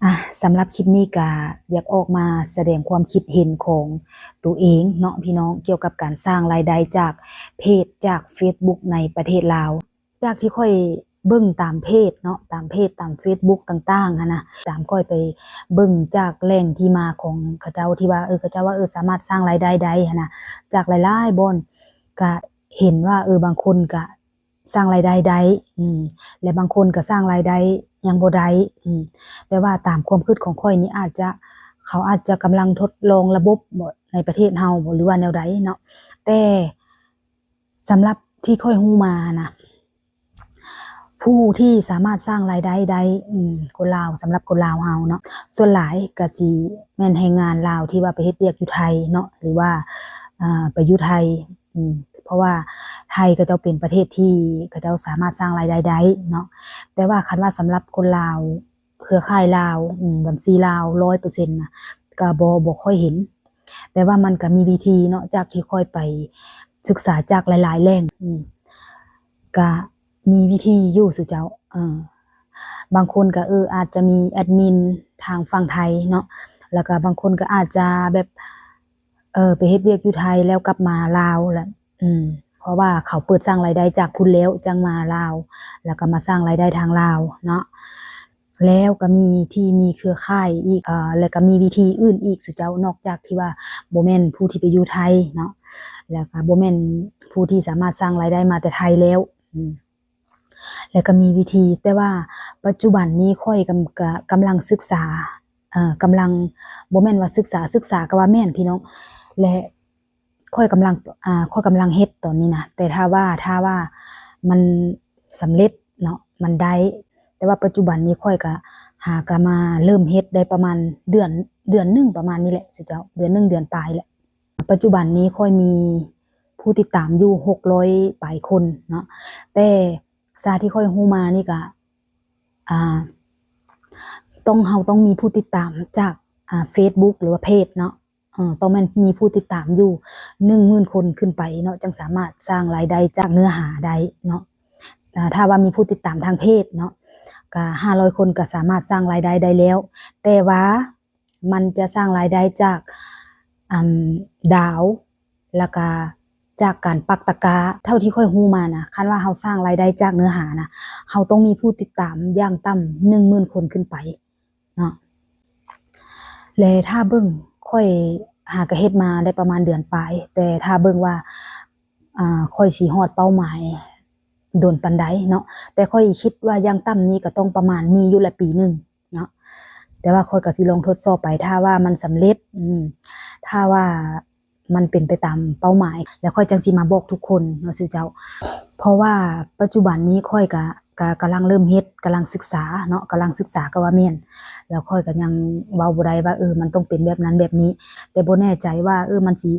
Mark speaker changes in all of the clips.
Speaker 1: อ่ะสำหรับคลิปนี้ก็อยากออกมาแสดงความคิดเห็นของตัวเองเนาะพี่น้องเกี่ยวกับการสร้างรายได้จากเพจจาก Facebook ในประเทศลาวจากที่ค่อยเบิ่งตามเพจเนาะตามเพจตาม Facebook ต่างๆหั้นนะตามค่อยไปเบิ่งจากแหล่งที่มาของเขาเจ้าที่ว่าเขาเจ้าว่าสามารถสร้างรายได้ได้หั้นนะจากหลายๆบ่อนก็เห็นว่าบางคนก็สร้างรายได้ได้และบางคนก็สร้างรายได้ยังบ่ได้แต่ว่าตามความคิดของข้อยนี่เขาอาจจะกำลังทดลองระบบในประเทศเฮาหรือว่าแนวใดเนาะแต่สำหรับที่ค่อยรู้มานะผู้ที่สามารถสร้างรายได้ได้คนลาวสำหรับคนลาวเฮาเนาะส่วนหลายก็สิแม่นแรงงานลาวที่ว่าไปเฮ็ดเวียกอยู่ไทยเนาะหรือว่าไปอยู่ไทยเพราะว่าไทยก็จะเป็นประเทศที่เขาเจ้าสามารถสร้างรายได้ได้เนาะแต่ว่าคันว่าสำหรับคนลาวเครือข่ายลาวบัญชีลาว 100% น่ะก็บ่ค่อยเห็นแต่ว่ามันก็มีวิธีเนาะจากที่ค่อยไปศึกษาจากหลายๆแหล่งก็มีวิธีอยู่สุเจ้าบางคนก็อาจจะมีแอดมินทางฝั่งไทยเนาะแล้วก็บางคนก็อาจจะแบบไปเฮ็ดเวียกอยู่ไทยแล้วกลับมาลาวแหละเพราะว่าเขาเปิดสร้างรายได้จากพุ่นแล้วจังมาลาวแล้วก็มาสร้างรายได้ทางลาวเนาะแล้วก็มีที่มีเครือข่ายอีกแล้วก็มีวิธีอื่นอีกสุเจ้านอกจากที่ว่าบ่แม่นผู้ที่ไปอยู่ไทยเนาะแล้วก็บ่แม่นผู้ที่สามารถสร้างรายได้มาแต่ไทยแล้วแล้วก็มีวิธีแต่ว่าปัจจุบันนี้ค่อยกำลังศึกษากำลังบ่แม่นว่าศึกษาก็ว่าแม่นพี่น้องและค่อยกำลังเฮ็ดตอนนี้นะแต่ถ้าว่ามันสำเร็จเนาะมันได้แต่ว่าปัจจุบันนี้ค่อยก็มาเริ่มเฮ็ดได้ประมาณเดือนนึงประมาณนี้แหละสุเจ้าเดือนนึงเดือนปลายแหละปัจจุบันนี้ค่อยมีผู้ติดตามอยู่600ปลายคนเนาะแต่ซาที่ค่อยรู้มานี่ก็เราต้องมีผู้ติดตามจากFacebook หรือว่าเพจเนาะต้องแม่นมีผู้ติดตามอยู่ 10,000 คนขึ้นไปเนาะจึงสามารถสร้างรายได้จากเนื้อหาได้เนาะถ้าว่ามีผู้ติดตามทางเพจเนาะก็500 คนก็สามารถสร้างรายได้ได้แล้วแต่ว่ามันจะสร้างรายได้จากดาวแล้วก็จากการปักตะกร้าเท่าที่ค่อยรู้มานะคันว่าเราสร้างรายได้จากเนื้อหานะเราต้องมีผู้ติดตามอย่างต่ำ 10,000 คนขึ้นไปเนาะและถ้าเบิ่งค่อยก็เฮ็ดมาได้ประมาณเดือนปลายแต่ถ้าเบิ่งว่าค่อยสิฮอดเป้าหมายโดนปานใดเนาะแต่ค่อยคิดว่าอย่างต่ำนี้ก็ต้องประมาณมีอยู่ละปีนึงเนาะแต่ว่าค่อยก็สิลองทดสอบไปถ้าว่ามันสำเร็จถ้าว่ามันเป็นไปตามเป้าหมายแล้วค่อยจังสิมาบอกทุกคนเนาะซื่อเจ้าเพราะว่าปัจจุบันนี้ค่อยก็กำลังเริ่มเฮ็ดกำลังศึกษาเนาะกำลังศึกษาก็ว่าแม่นแล้วค่อยก็ยังเว้าบ่ได้ว่ามันต้องเป็นแบบนั้นแบบนี้แต่บ่แน่ใจว่ามันสิ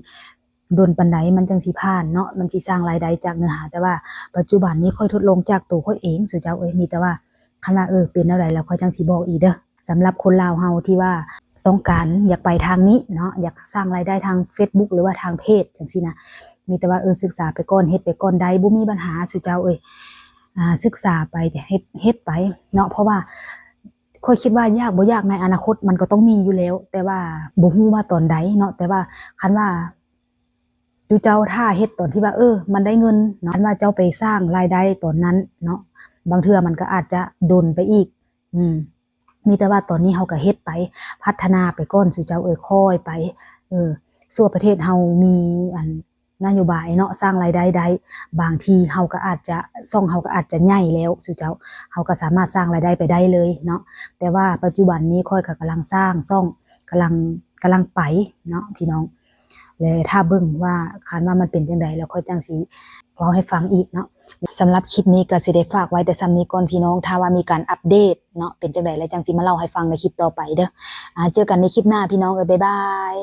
Speaker 1: โดนปานใดมันจังสิผ่านเนาะมันสิสร้างรายได้จากเนื้อหาแต่ว่าปัจจุบันนี้ค่อยทดลองจากตัวค่อยเองซื่อเจ้ามีแต่ว่าคันว่าเป็นแนวใดแล้วค่อยจังสิบอกอีกเด้อสำหรับคนลาวเฮาที่ว่าต้องการอยากไปทางนี้เนาะอยากสร้างรายได้ทาง Facebook หรือว่าทางเพจจังซี่นะมีแต่ว่าศึกษาไปก่อนเฮ็ดไปก่อนได้บ่มีปัญหาซื่อเจ้าศึกษาไปแต่เฮ็ดไปเนาะเพราะว่าค่อยคิดว่ายากบ่ยากในอนาคตมันก็ต้องมีอยู่แล้วแต่ว่าบ่ฮู้ว่าตอนใดเนาะแต่ว่าคันว่าอยู่เจ้าถ้าเฮ็ดตอนที่ว่ามันได้เงินเนาะคันว่าเจ้าไปสร้างรายได้ตอนนั้นเนาะบางเทื่อมันก็อาจจะดนไปอีกมีแต่ว่าตอนนี้เฮาก็เฮ็ดไปพัฒนาไปก่อนสู่เจ้าค่อยไปซั่วประเทศเฮามีนโยบายเนาะสร้างรายได้ได้บางทีเฮาก็อาจจะช่องเฮาก็อาจจะใหญ่แล้วสู่เจ้าเฮาก็สามารถสร้างรายได้ไปได้เลยเนาะแต่ว่าปัจจุบันนี้ค่อยก็กำลังสร้างช่องกำลังไปเนาะพี่น้องและถ้าเบิ่งว่าคันว่ามันเป็นจังไดแล้วค่อยจังสิเว้าให้ฟังอีกเนาะสำหรับคลิปนี้ก็สิได้ฝากไว้แต่ส่ำนี้ก่อนพี่น้องถ้าว่ามีการอัปเดตเนาะเป็นจังไดแล้วจังสิมาเล่าให้ฟังในคลิปต่อไปเด้อเจอกันในคลิปหน้าพี่น้องบ๊ายบาย